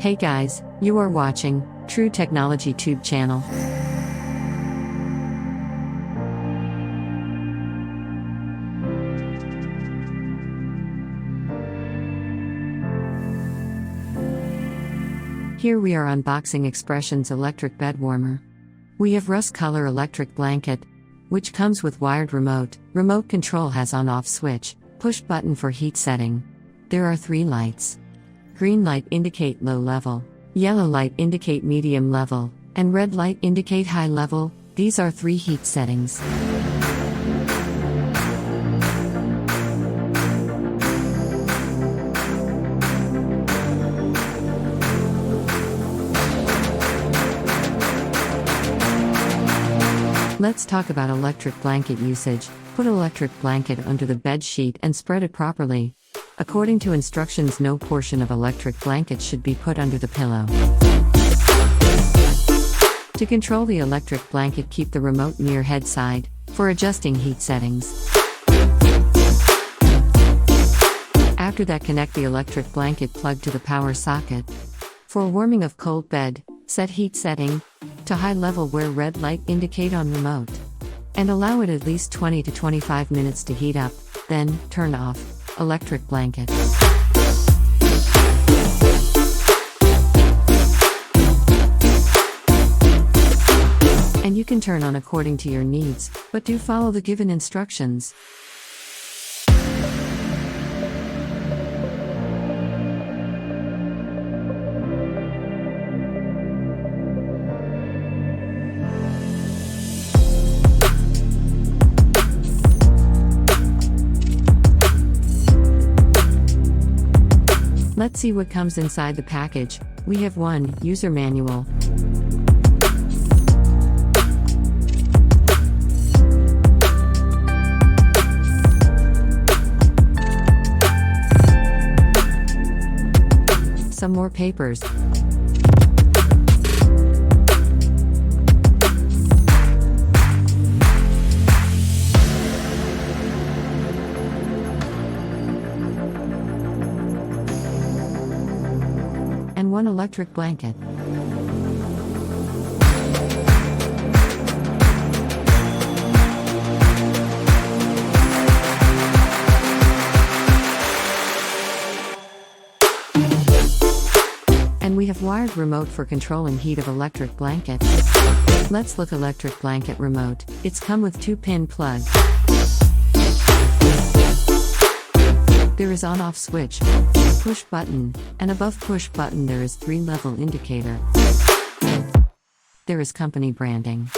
Hey guys, you are watching True Technology Tube channel. Here we are unboxing Expression's electric bed warmer. We have rust color electric blanket, which comes with wired remote. Remote control has on-off switch, push button for heat setting. There are 3 lights. Green light indicate low level, yellow light indicate medium level, and red light indicate high level. These are 3 heat settings. Let's talk about electric blanket usage. Put electric blanket under the bed sheet and spread it properly. According to instructions, no portion of electric blanket should be put under the pillow. To control the electric blanket, keep the remote near head side for adjusting heat settings. After that, connect the electric blanket plug to the power socket. For warming of cold bed, set heat setting to high level where red light indicate on remote, and allow it at least 20 to 25 minutes to heat up, then turn off electric blanket. And you can turn on according to your needs, but do follow the given instructions. Let's see what comes inside the package. We have 1 user manual, some more papers, and 1 electric blanket. And we have wired remote for controlling heat of electric blanket. Let's look electric blanket remote. It's come with 2-pin plug. There is on-off switch, push button, and above push button there is 3-level indicator. There is company branding.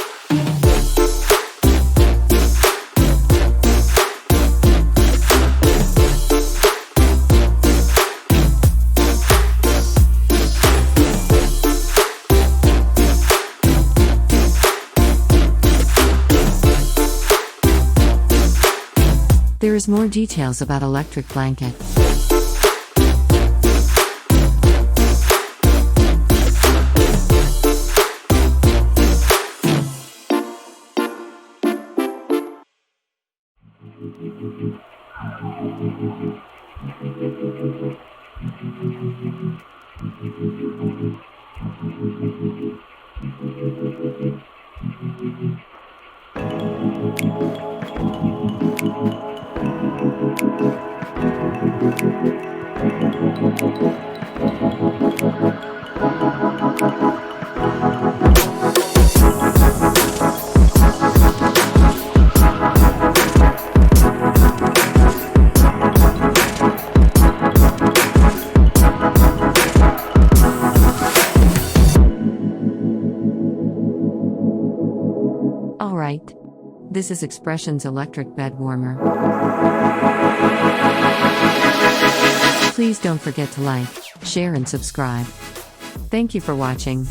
There is more details about electric blanket. Alright. This is Expression's electric bed warmer. Please don't forget to like, share and subscribe. Thank you for watching.